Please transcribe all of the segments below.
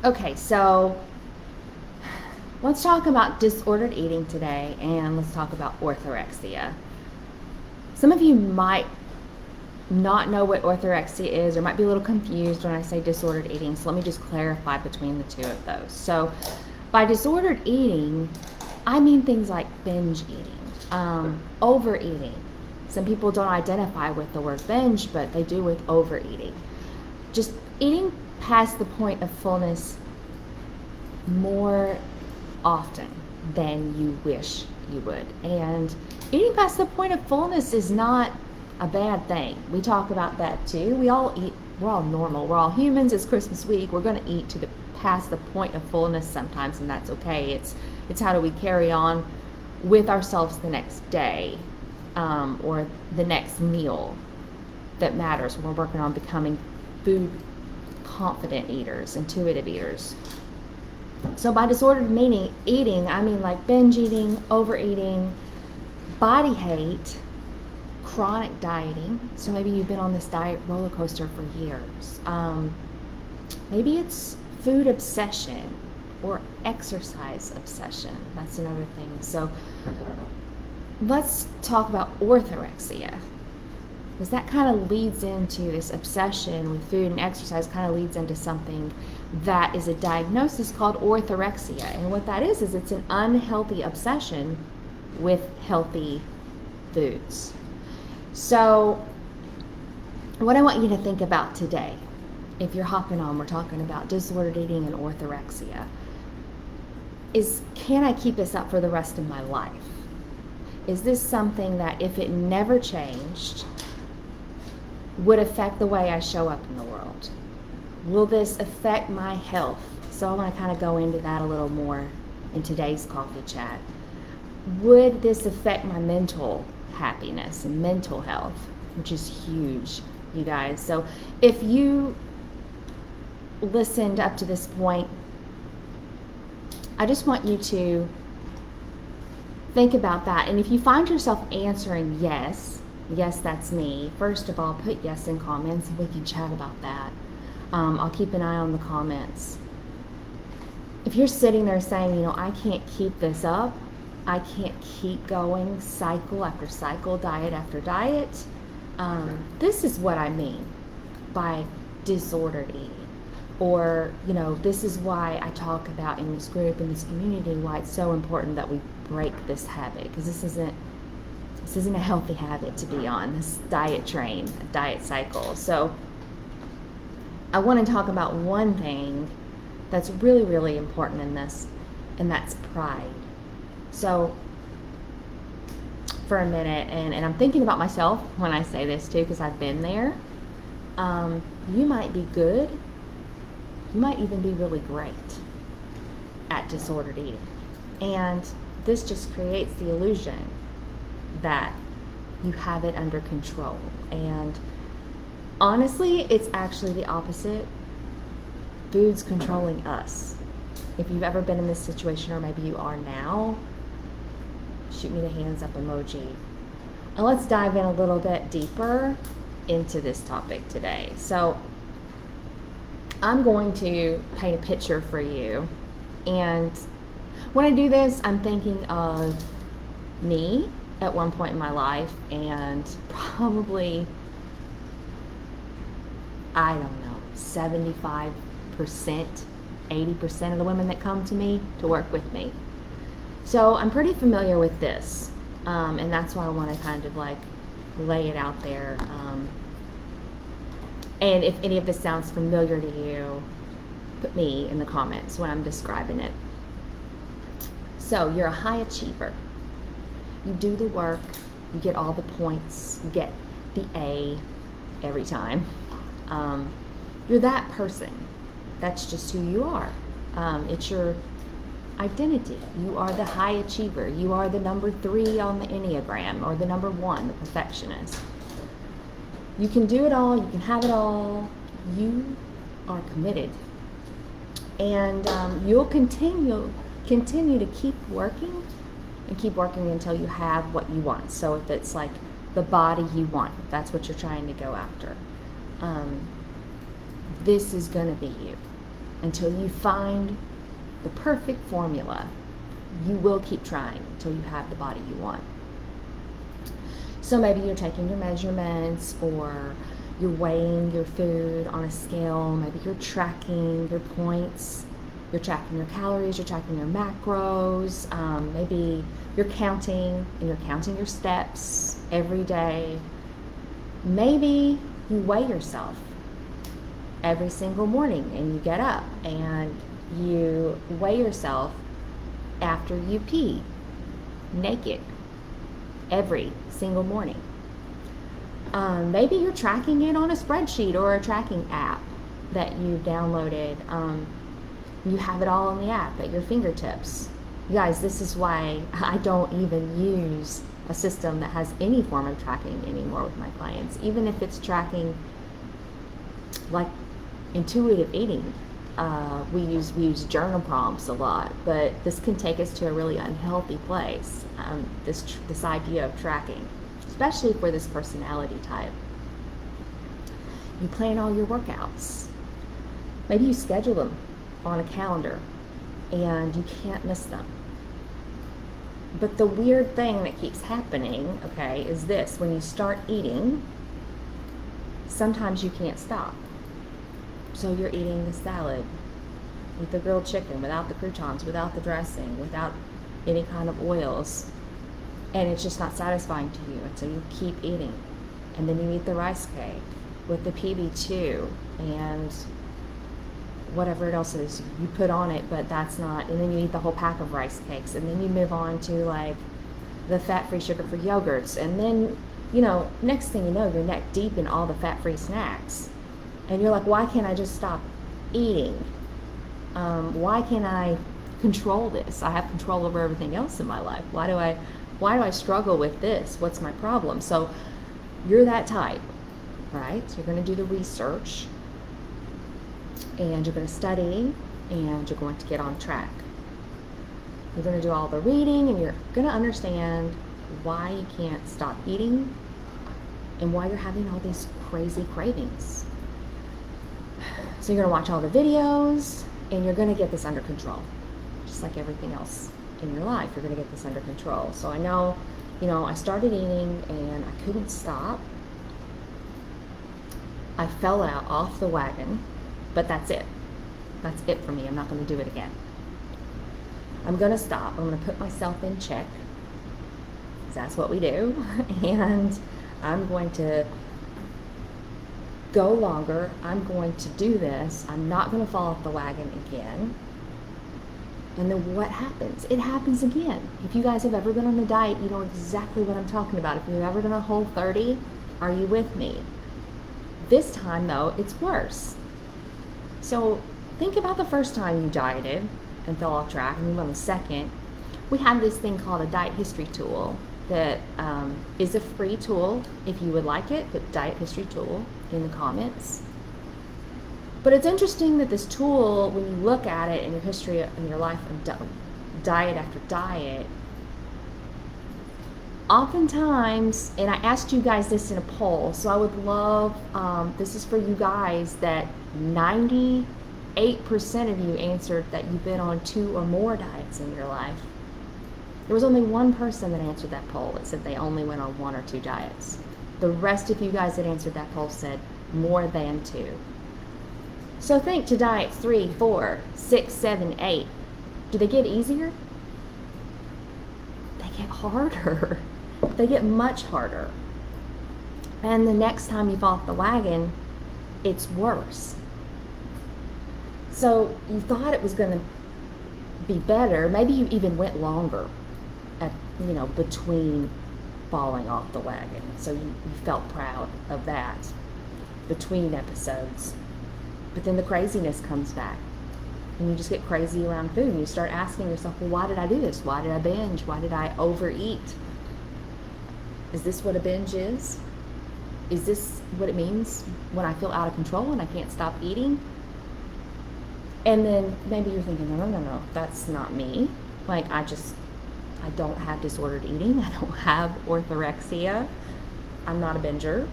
Okay, so let's talk about disordered eating today, and let's talk about orthorexia. Some of you might not know what orthorexia is or might be a little confused when I say disordered eating, so let me just clarify between the two of those. So by disordered eating, I mean things like binge eating, overeating. Some people don't identify with the word binge, but they do with overeating. Just eating past the point of fullness more often than you wish you would. And eating past the point of fullness is not a bad thing. We talk about that too. We all eat, we're all normal. We're all humans. It's Christmas week. We're going to eat to the past the point of fullness sometimes, and that's okay. It's how do we carry on with ourselves the next day, or the next meal that matters when we're working on becoming food confident eaters, intuitive eaters. So by disordered eating, I mean like binge eating, overeating, body hate, chronic dieting. So maybe you've been on this diet roller coaster for years. Maybe it's food obsession or exercise obsession. That's another thing. So let's talk about orthorexia, because that kind of leads into this obsession with food and exercise, kind of leads into something that is a diagnosis called orthorexia. And what that is it's an unhealthy obsession with healthy foods. So what I want you to think about today, if you're hopping on, we're talking about disordered eating and orthorexia, is can I keep this up for the rest of my life? Is this something that if it never changed would affect the way I show up in the world? Will this affect my health? So I want to kind of go into that a little more in today's coffee chat. Would this affect my mental happiness and mental health, which is huge, you guys? So if you listened up to this point, I just want you to think about that. And if you find yourself answering yes, that's me, first of all, put yes in comments and we can chat about that. I'll keep an eye on the comments. If you're sitting there saying, I can't keep this up, I can't keep going cycle after cycle, diet after diet, this is what I mean by disordered eating. Or, this is why I talk about in this group, in this community, why it's so important that we break this habit, because this isn't a healthy habit to be on, this diet train, diet cycle. So I want to talk about one thing that's really, really important in this, and that's pride. So for a minute, and I'm thinking about myself when I say this too, because I've been there. You might be good, you might even be really great at disordered eating. And this just creates the illusion that you have it under control. And honestly, it's actually the opposite. Food's controlling us. If you've ever been in this situation, or maybe you are now, shoot me the hands up emoji. And let's dive in a little bit deeper into this topic today. So I'm going to paint a picture for you. And when I do this, I'm thinking of me at one point in my life, and probably, I don't know, 75%, 80% of the women that come to me to work with me. So I'm pretty familiar with this, and that's why I want to kind of like lay it out there. And if any of this sounds familiar to you, put me in the comments when I'm describing it. So you're a high achiever. You do the work, you get all the points, you get the A every time. You're that person. That's just who you are. It's your identity. You are the high achiever. You are the number 3 on the Enneagram, or the number 1, the perfectionist. You can do it all, you can have it all. You are committed. And you'll continue to keep working and keep working until you have what you want. So if it's like the body you want, that's what you're trying to go after. This is going to be you. until you find the perfect formula. You will keep trying until you have the body you want. So maybe you're taking your measurements, or you're weighing your food on a scale. Maybe you're tracking your points. You're tracking your calories. You're tracking your macros. Maybe you're counting, and you're counting your steps every day. Maybe you weigh yourself every single morning, and you get up and you weigh yourself after you pee naked every single morning. Maybe you're tracking it on a spreadsheet or a tracking app that you downloaded. You have it all in the app at your fingertips. You guys, this is why I don't even use a system that has any form of tracking anymore with my clients, even if it's tracking like intuitive eating. We use journal prompts a lot, but this can take us to a really unhealthy place. This idea of tracking, especially for this personality type. You plan all your workouts. Maybe you schedule them on a calendar, and you can't miss them. But the weird thing that keeps happening, okay, is this: when you start eating, sometimes you can't stop. So you're eating the salad with the grilled chicken, without the croutons, without the dressing, without any kind of oils, and it's just not satisfying to you, and so you keep eating. And then you eat the rice cake with the PB2 and whatever else it is you put on it, but that's not, and then you eat the whole pack of rice cakes, and then you move on to like the fat-free, sugar-free yogurts, and then, you know, next thing you know, you're neck deep in all the fat-free snacks. And you're like, why can't I just stop eating? Why can't I control this? I have control over everything else in my life. Why do I struggle with this? What's my problem? So you're that type, right? You're going to do the research, and you're going to study, and you're going to get on track. You're going to do all the reading, and you're going to understand why you can't stop eating and why you're having all these crazy cravings. So you're going to watch all the videos, and you're going to get this under control. Just like everything else in your life, you're going to get this under control. So I know, I started eating, and I couldn't stop. I fell out off the wagon, but that's it. That's it for me. I'm not going to do it again. I'm going to stop. I'm going to put myself in check, because that's what we do. And I'm going to go longer. I'm going to do this. I'm not going to fall off the wagon again. And then what happens? It happens again. If you guys have ever been on a diet, you know exactly what I'm talking about. If you've ever done a Whole30, are you with me? This time, though, it's worse. So think about the first time you dieted and fell off track, and then on the second. We have this thing called a diet history tool that is a free tool. If you would like it, put diet history tool in the comments. But it's interesting that this tool, when you look at it in your history in your life of diet after diet, oftentimes, and I asked you guys this in a poll, so I would love, this is for you guys, that 98% of you answered that you've been on 2 or more diets in your life. There was only one person that answered that poll that said they only went on 1 or 2 diets. The rest of you guys that answered that poll said more than 2. So think to diets 3, 4, 6, 7, 8. Do they get easier? They get harder. They get much harder. And the next time you fall off the wagon, it's worse. So you thought it was going to be better. Maybe you even went longer between falling off the wagon. So you felt proud of that between episodes. But then the craziness comes back, and you just get crazy around food, and you start asking yourself, well, why did I do this? Why did I binge? Why did I overeat? Is this what a binge is? Is this what it means when I feel out of control and I can't stop eating? And then maybe you're thinking, no, that's not me. Like, I don't have disordered eating. I don't have orthorexia. I'm not a binger.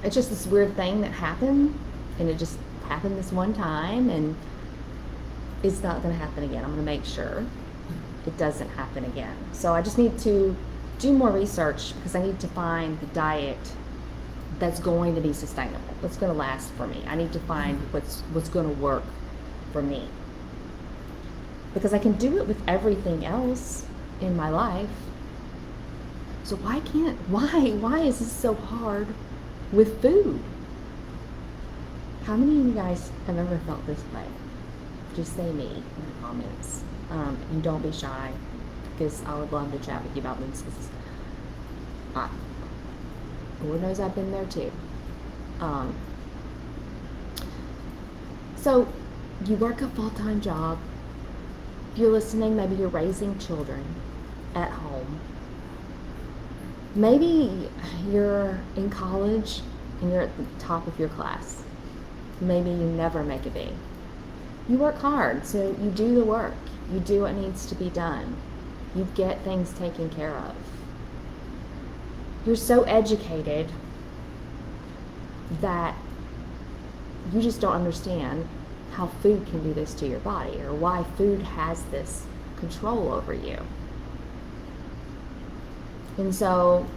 It's just this weird thing that happened, and it just happened this one time, and it's not going to happen again. I'm going to make sure it doesn't happen again. So I just need to do more research, because I need to find the diet that's going to be sustainable, that's going to last for me. I need to find what's going to work for me, because I can do it with everything else in my life. So why is this so hard with food? How many of you guys have ever felt this way? Just say me in the comments, and don't be shy, because I would love to chat with you about this, because Lord knows I've been there too. So you work a full-time job. If you're listening, maybe you're raising children at home. Maybe you're in college and you're at the top of your class. Maybe you never make a B. You work hard, so you do the work. You do what needs to be done. You get things taken care of. You're so educated that you just don't understand how food can do this to your body, or why food has this control over you. And so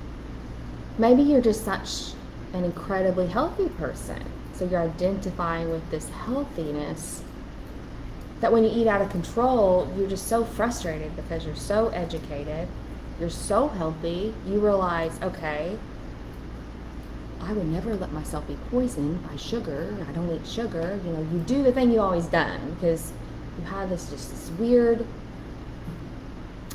maybe you're just such an incredibly healthy person, so you're identifying with this healthiness, that when you eat out of control, you're just so frustrated because you're so educated, you're so healthy, you realize, okay, I would never let myself be poisoned by sugar. I don't eat sugar. You know, you do the thing you always done, because you have this weird,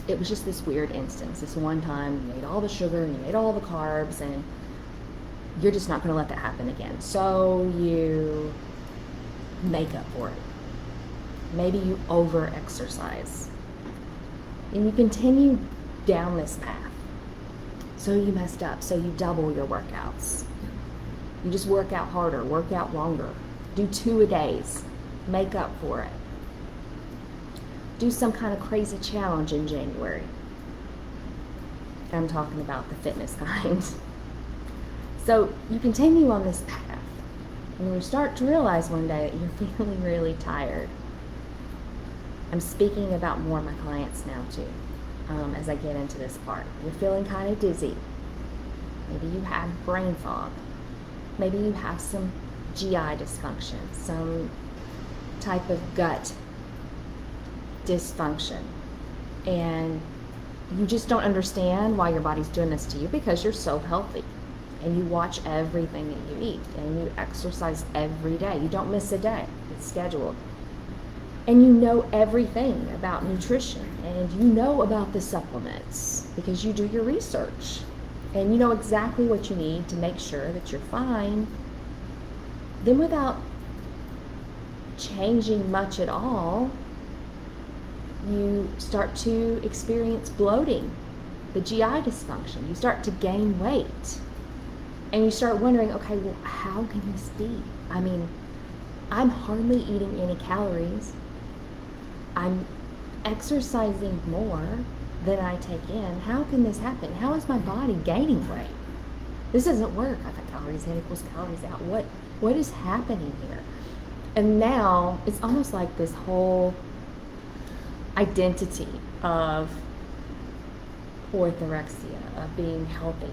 it was just this weird instance. This one time you ate all the sugar and you ate all the carbs, and you're just not going to let that happen again. So you make up for it. Maybe you over-exercise. And you continue down this path. So you messed up. So you double your workouts. You just work out harder, work out longer. Do 2 a days. Make up for it. Do some kind of crazy challenge in January. I'm talking about the fitness kind. So you continue on this path, and you start to realize one day that you're feeling really tired. I'm speaking about more of my clients now too, as I get into this part. You're feeling kind of dizzy. Maybe you have brain fog. Maybe you have some GI dysfunction, some type of gut dysfunction, and you just don't understand why your body's doing this to you, because you're so healthy and you watch everything that you eat and you exercise every day. You don't miss a day. It's scheduled. And you know everything about nutrition, and you know about the supplements because you do your research, and you know exactly what you need to make sure that you're fine. Then without changing much at all, you start to experience bloating, the GI dysfunction. You start to gain weight, and you start wondering, okay, well, how can this be? I mean, I'm hardly eating any calories. I'm exercising more than I take in. How can this happen? How is my body gaining weight? This doesn't work. I thought calories in equals calories out. What is happening here? And now it's almost like this whole identity of orthorexia, of being healthy,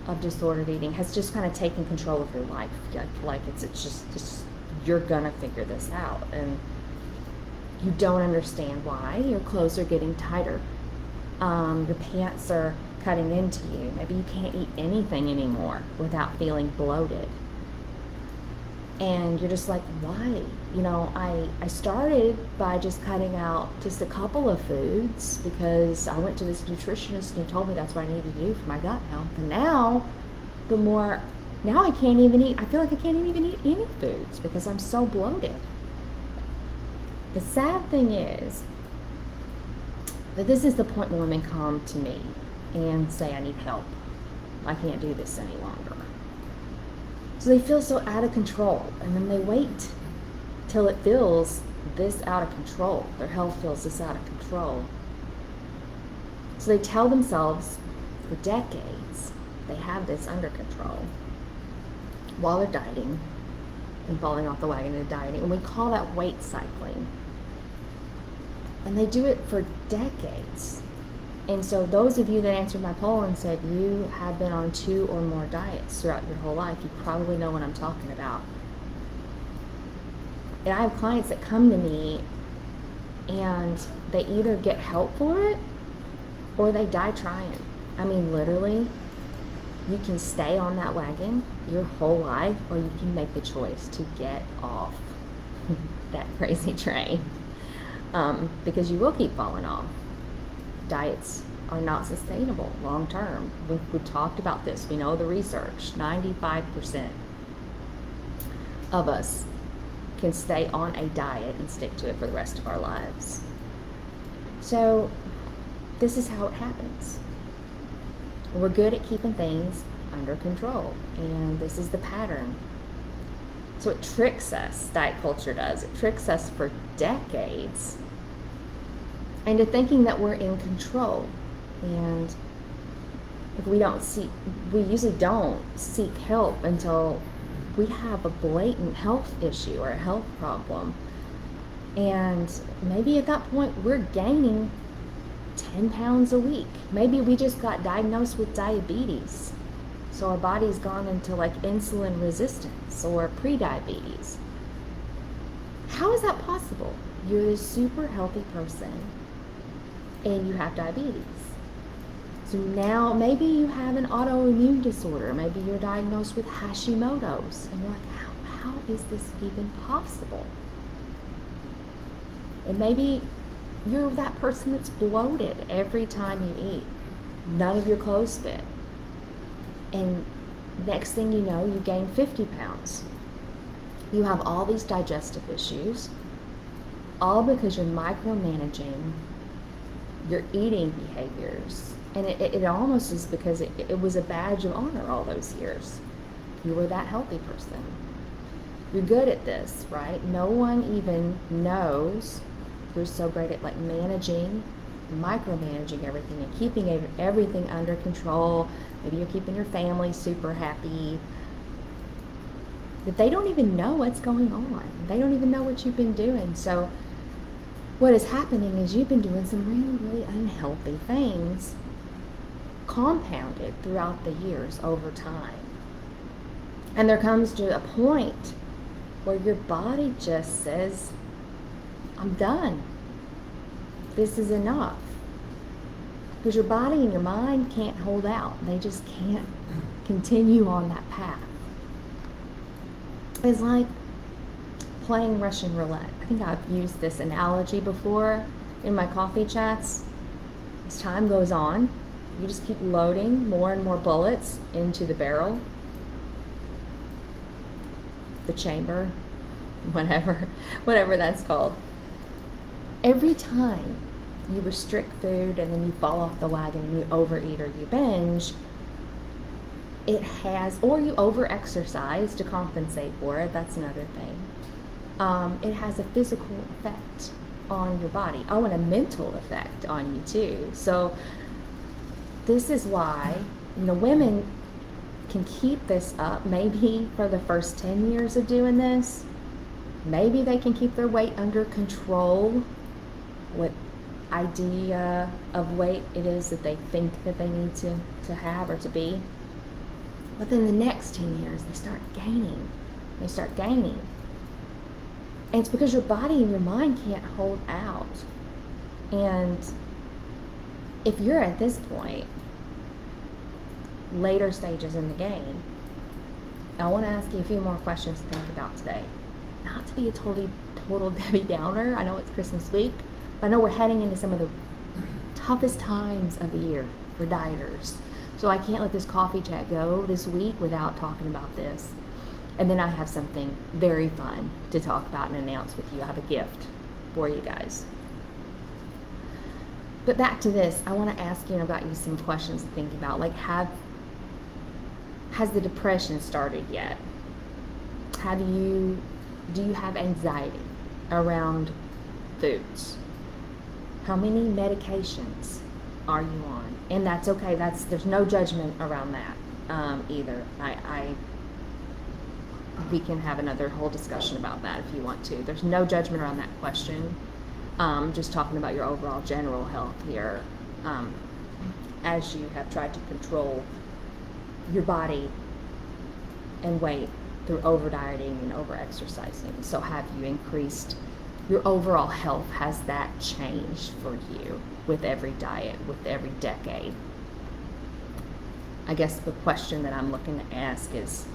of disordered eating, has just kind of taken control of your life. Like it's just you're gonna figure this out, and you don't understand why. Your clothes are getting tighter. Your pants are cutting into you. Maybe you can't eat anything anymore without feeling bloated. And you're just like, why? You know, I started by just cutting out just a couple of foods because I went to this nutritionist and he told me that's what I needed to do for my gut health. And now, now I can't even eat, I feel like I can't even eat any foods because I'm so bloated. The sad thing is that this is the point where women come to me and say, I need help. I can't do this any longer. So they feel so out of control, and then they wait till it feels this out of control. Their health feels this out of control. So they tell themselves for decades they have this under control while they're dieting, and falling off the wagon and dieting. And we call that weight cycling. And they do it for decades. And so those of you that answered my poll and said you have been on 2 or more diets throughout your whole life, you probably know what I'm talking about. And I have clients that come to me and they either get help for it or they die trying. I mean, literally, you can stay on that wagon your whole life, or you can make the choice to get off that crazy train, because you will keep falling off. Diets are not sustainable long term. We've talked about this. We know the research. 95% of us can stay on a diet and stick to it for the rest of our lives. So this is how it happens. We're good at keeping things under control, and this is the pattern. So it tricks us, diet culture does. It tricks us for decades into thinking that we're in control. And if we usually don't seek help until we have a blatant health issue or a health problem. And maybe at that point we're gaining 10 pounds a week. Maybe we just got diagnosed with diabetes. So our body's gone into like insulin resistance or pre-diabetes. How is that possible? You're this super healthy person and you have diabetes. So now maybe you have an autoimmune disorder. Maybe you're diagnosed with Hashimoto's. And you're like, how is this even possible? And maybe you're that person that's bloated every time you eat. None of your clothes fit. And next thing you know, you gain 50 pounds. You have all these digestive issues, all because you're micromanaging your eating behaviors. And it almost is because it was a badge of honor all those years. You were that healthy person. You're good at this, right? No one even knows you're so great at like managing, micromanaging everything and keeping everything under control. Maybe you're keeping your family super happy. But they don't even know what's going on. They don't even know what you've been doing. So what is happening is you've been doing some really, really unhealthy things, compounded throughout the years over time. And there comes to a point where your body just says, I'm done. This is enough. Because your body and your mind can't hold out. They just can't continue on that path. It's like playing Russian roulette. I think I've used this analogy before in my coffee chats. As time goes on, you just keep loading more and more bullets into the barrel, the chamber, whatever that's called. Every time you restrict food and then you fall off the wagon and you overeat or you binge, or you over-exercise to compensate for it, that's another thing. It has a physical effect on your body. Oh, and a mental effect on you too. So this is why, women can keep this up maybe for the first 10 years of doing this. Maybe they can keep their weight under control, what idea of weight it is that they think that they need to have or to be. But then the next 10 years, they start gaining. And it's because your body and your mind can't hold out. And if you're at this point, later stages in the game, I want to ask you a few more questions to think about today. Not to be a total Debbie Downer. I know it's Christmas week, but I know we're heading into some of the toughest times of the year for dieters. So I can't let this coffee chat go this week without talking about this. And then I have something very fun to talk about and announce with you. I have a gift for you guys. But back to this, I want to ask you about some questions to think about. Like, has the depression started yet? Do you have anxiety around foods? How many medications are you on? And that's okay. There's no judgment around that either. we can have another whole discussion about that if you want to. There's no judgment around that question. Just talking about your overall general health here, as you have tried to control your body and weight through over dieting and over exercising. So have you increased your overall health? Has that changed for you with every diet, with every decade? I guess the question that I'm looking to ask is,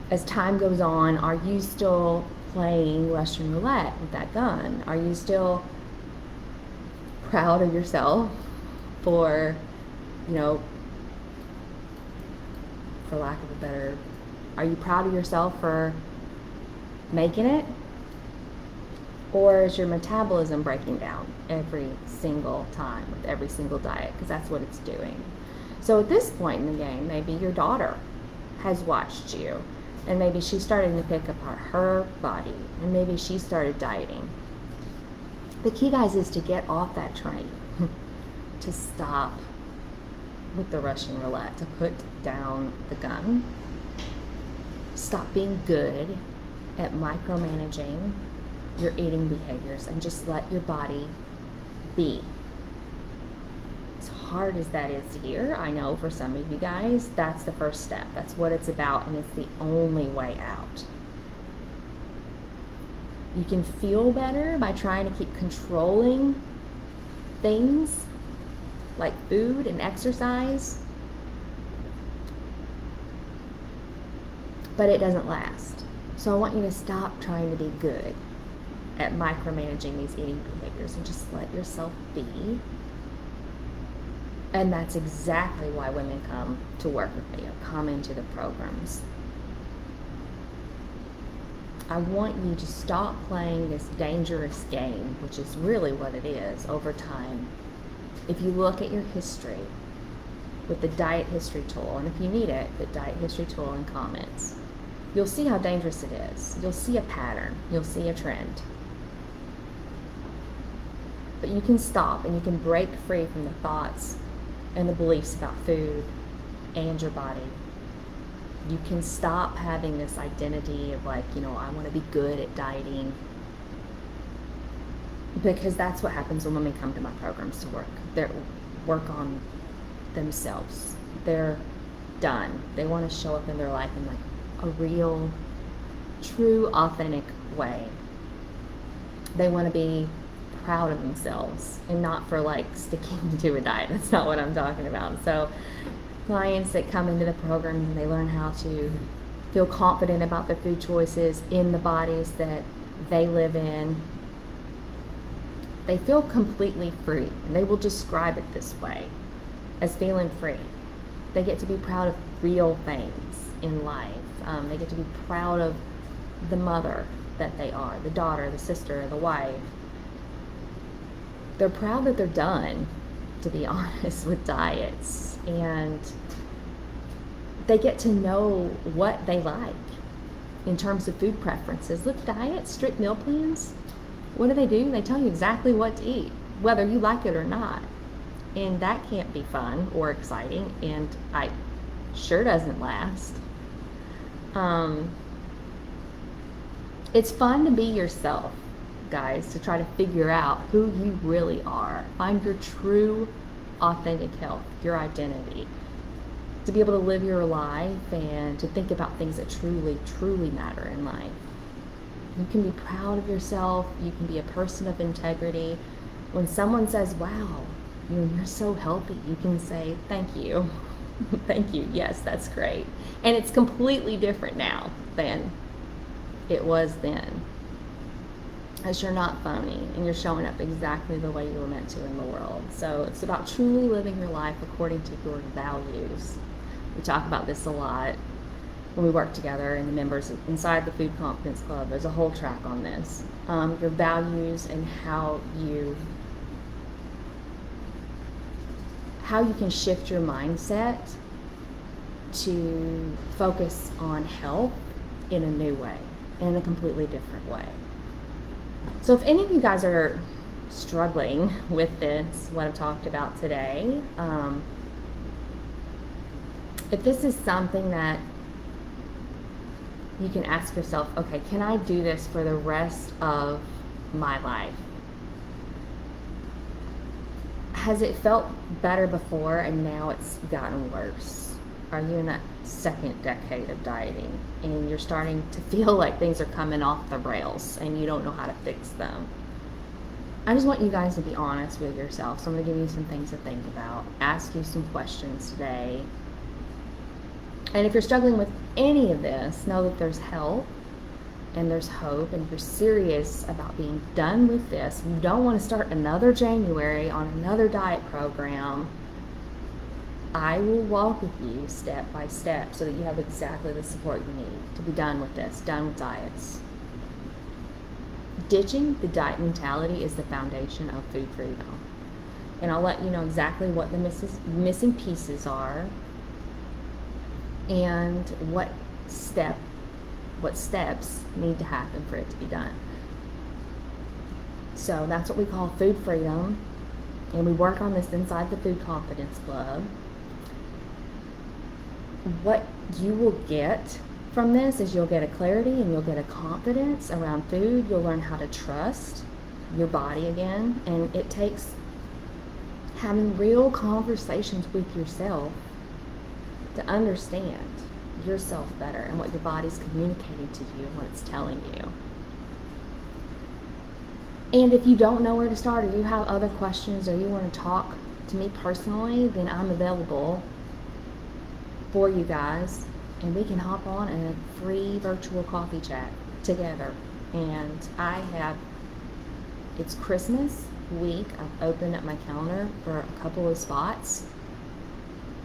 as time goes on, are you still playing Russian roulette with that gun? Are you still proud of yourself for, for lack of a better, are you proud of yourself for making it? Or is your metabolism breaking down every single time with every single diet? Because that's what it's doing. So at this point in the game, maybe your daughter has watched you, and maybe she's starting to pick apart her body, and maybe she started dieting. The key, guys, is to get off that train, to stop with the Russian roulette, to put down the gun, stop being good at micromanaging your eating behaviors, and just let your body be. As hard as that is to hear, I know for some of you guys, that's the first step. That's what it's about, and it's the only way out. You can feel better by trying to keep controlling things like food and exercise, but it doesn't last. So I want you to stop trying to be good at micromanaging these eating behaviors and just let yourself be. And that's exactly why women come to work with me or come into the programs. I want you to stop playing this dangerous game, which is really what it is, over time. If you look at your history with the diet history tool, and if you need it, the diet history tool in comments, you'll see how dangerous it is. You'll see a pattern. You'll see a trend. But you can stop and you can break free from the thoughts and the beliefs about food and your body. You can stop having this identity of I want to be good at dieting. Because that's what happens when women come to my programs to work on themselves. They're done. They want to show up in their life in a real, true, authentic way. They want to be proud of themselves and not for sticking to a diet. That's not what I'm talking about. So clients that come into the program and they learn how to feel confident about their food choices in the bodies that they live in, they feel completely free, and they will describe it this way, as feeling free. They get to be proud of real things in life. They get to be proud of the mother that they are, the daughter, the sister, the wife. They're proud that they're done, to be honest, with diets, and they get to know what they like in terms of food preferences. Look, diets, strict meal plans, what do? They tell you exactly what to eat, whether you like it or not. And that can't be fun or exciting, and it sure doesn't last. It's fun to be yourself, guys, to try to figure out who you really are. Find your true, authentic health, your identity. To be able to live your life and to think about things that truly, truly matter in life. You can be proud of yourself. You can be a person of integrity. When someone says, wow, you're so healthy, you can say, thank you. Thank you. Yes, that's great. And it's completely different now than it was then. As you're not phony and you're showing up exactly the way you were meant to in the world. So it's about truly living your life according to your values. We talk about this a lot when we work together, and the members inside the Food Confidence Club. There's a whole track on this. Your values and how you can shift your mindset to focus on health in a new way, in a completely different way. So if any of you guys are struggling with this, what I've talked about today, if this is something that you can ask yourself, okay, can I do this for the rest of my life? Has it felt better before and now it's gotten worse? Are you in that second decade of dieting and you're starting to feel like things are coming off the rails and you don't know how to fix them? I just want you guys to be honest with yourself. So I'm going to give you some things to think about, ask you some questions today. And if you're struggling with any of this, know that there's help and there's hope, and if you're serious about being done with this, you don't want to start another January on another diet program, I will walk with you step by step so that you have exactly the support you need to be done with this, done with diets. Ditching the diet mentality is the foundation of food freedom. And I'll let you know exactly what the missing pieces are and what steps need to happen for it to be done. So that's what we call food freedom, and we work on this inside the Food Confidence Club. What you will get from this is you'll get a clarity and you'll get a confidence around food. You'll learn how to trust your body again, and it takes having real conversations with yourself to understand yourself better and what your body's communicating to you and what it's telling you. And if you don't know where to start, or you have other questions, or you want to talk to me personally, then I'm available for you guys, and we can hop on a free virtual coffee chat together. And it's Christmas week. I've opened up my calendar for a couple of spots.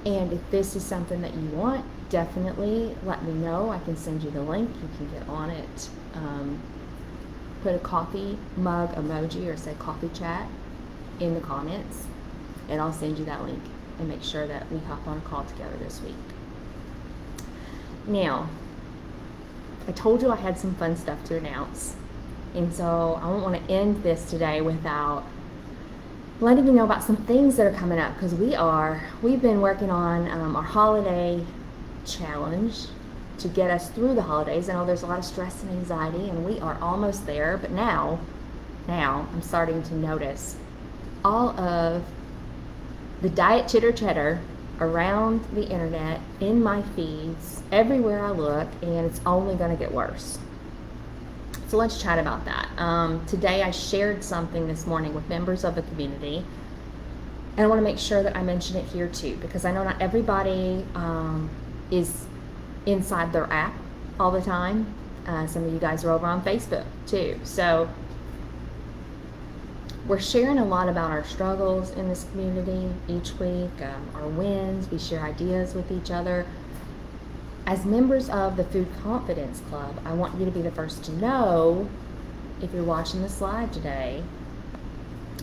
And if this is something that you want, definitely let me know. I can send you the link. You can get on it. Put a coffee mug emoji or say coffee chat in the comments, and I'll send you that link and make sure that we hop on a call together this week. Now, I told you I had some fun stuff to announce, and so I don't want to end this today without letting you know about some things that are coming up, because we've been working on our holiday challenge to get us through the holidays. I know there's a lot of stress and anxiety, and we are almost there, but now I'm starting to notice all of the diet chitter chatter around the internet, in my feeds, everywhere I look, and it's only going to get worse. So let's chat about that. Today I shared something this morning with members of the community, and I want to make sure that I mention it here too, because I know not everybody is inside their app all the time. Some of you guys are over on Facebook too. So we're sharing a lot about our struggles in this community each week, our wins. We share ideas with each other. As members of the Food Confidence Club, I want you to be the first to know, if you're watching this live today,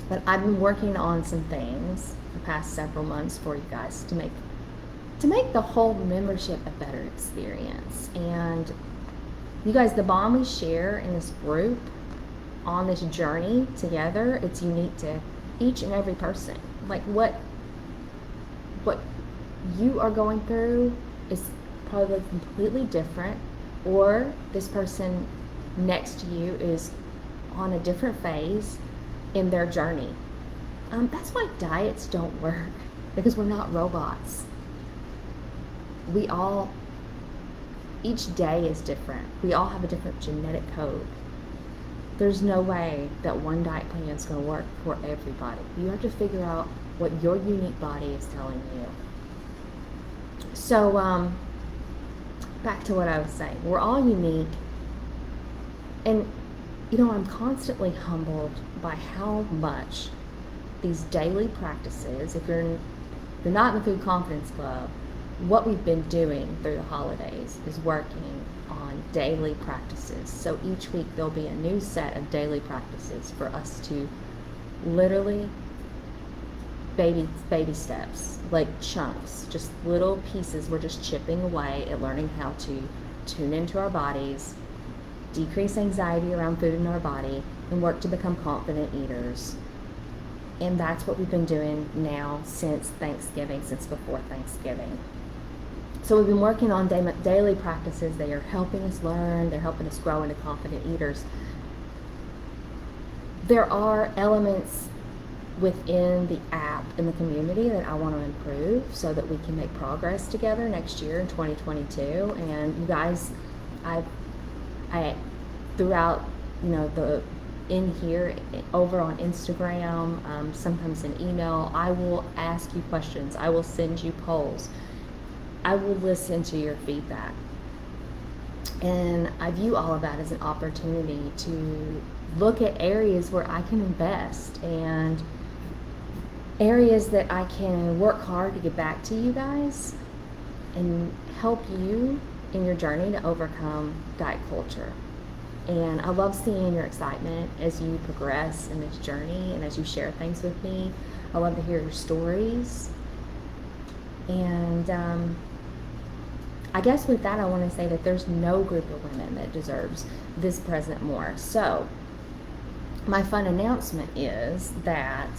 that I've been working on some things the past several months for you guys to make the whole membership a better experience. And you guys, the bond we share in this group on this journey together, it's unique to each and every person. Like what you are going through is probably completely different, or this person next to you is on a different phase in their journey. That's why diets don't work, because we're not robots. Each day is different. We all have a different genetic code. There's no way that one diet plan is going to work for everybody. You have to figure out what your unique body is telling you. So, back to what I was saying. We're all unique. And, I'm constantly humbled by how much these daily practices, if you're not in the Food Confidence Club, what we've been doing through the holidays is working on daily practices. So each week there'll be a new set of daily practices for us to literally baby steps, like chunks, just little pieces. We're just chipping away at learning how to tune into our bodies, decrease anxiety around food in our body, and work to become confident eaters. And that's what we've been doing now since Thanksgiving, since before Thanksgiving. So we've been working on daily practices. They are helping us learn. They're helping us grow into confident eaters. There are elements within the app in the community that I want to improve so that we can make progress together next year in 2022. And you guys, I throughout, in here, over on Instagram, sometimes in email, I will ask you questions. I will send you polls. I will listen to your feedback. And I view all of that as an opportunity to look at areas where I can invest and areas that I can work hard to get back to you guys and help you in your journey to overcome diet culture. And I love seeing your excitement as you progress in this journey and as you share things with me. I love to hear your stories. And I guess with that, I want to say that there's no group of women that deserves this present more. So my fun announcement is that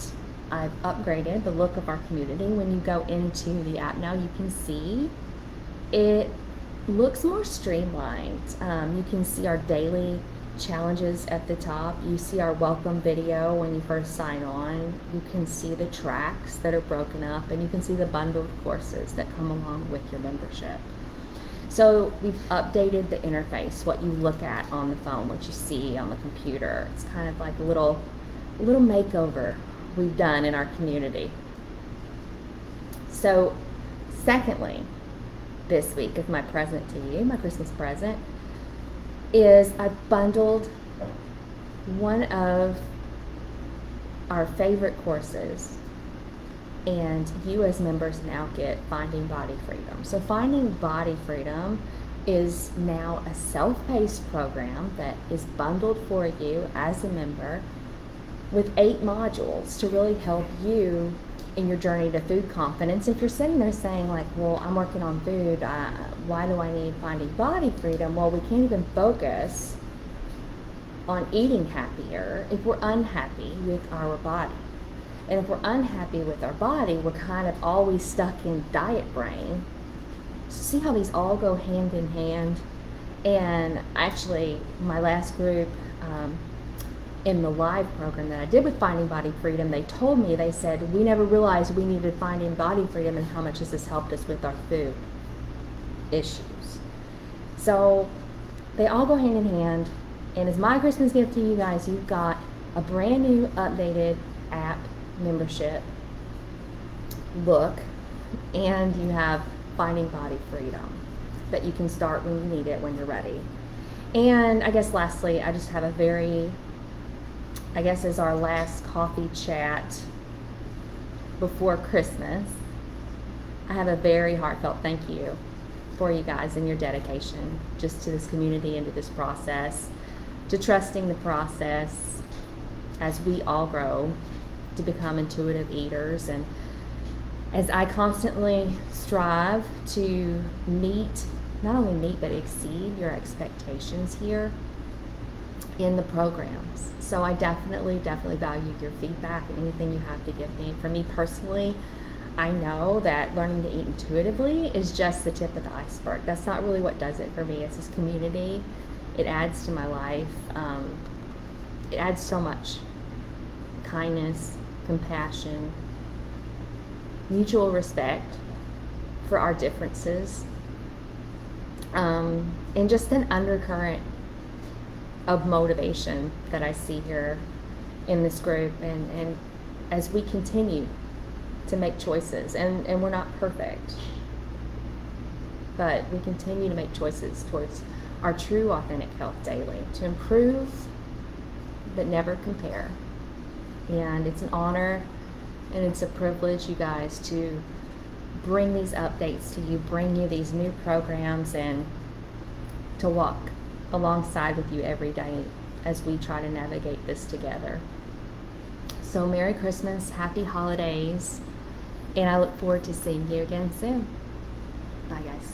I've upgraded the look of our community. When you go into the app now, you can see it looks more streamlined. You can see our daily challenges at the top. You see our welcome video when you first sign on. You can see the tracks that are broken up, and you can see the bundled courses that come along with your membership. So we've updated the interface, what you look at on the phone, what you see on the computer. It's kind of like a little makeover we've done in our community. So secondly, this week is my present to you, my Christmas present, is I bundled one of our favorite courses, and you as members now get Finding Body Freedom. So Finding Body Freedom is now a self-paced program that is bundled for you as a member with 8 modules to really help you in your journey to food confidence. If you're sitting there saying like, well, I'm working on food, why do I need Finding Body Freedom? Well, we can't even focus on eating happier if we're unhappy with our body. And if we're unhappy with our body, we're kind of always stuck in diet brain. See how these all go hand in hand? And actually, my last group, in the live program that I did with Finding Body Freedom, they told me, they said, we never realized we needed Finding Body Freedom and how much has this helped us with our food issues. So they all go hand in hand. And as my Christmas gift to you guys, you've got a brand new updated app membership look, and you have Finding Body Freedom that you can start when you need it, when you're ready. And I guess lastly, I just have a very, I guess as our last coffee chat before Christmas, I have a very heartfelt thank you for you guys and your dedication just to this community and to this process, to trusting the process as we all grow to become intuitive eaters. And as I constantly strive to not only meet, but exceed your expectations here in the programs. So I definitely value your feedback and anything you have to give me. For me personally, I know that learning to eat intuitively is just the tip of the iceberg. That's not really what does it for me. It's this community. It adds to my life. It adds so much kindness, compassion, mutual respect for our differences, and just an undercurrent of motivation that I see here in this group. And as we continue to make choices, and we're not perfect, but we continue to make choices towards our true authentic health daily to improve but never compare. And it's an honor and it's a privilege, you guys, to bring these updates to you, bring you these new programs, and to walk alongside with you every day as we try to navigate this together. So Merry Christmas, Happy Holidays, and I look forward to seeing you again soon. Bye, guys.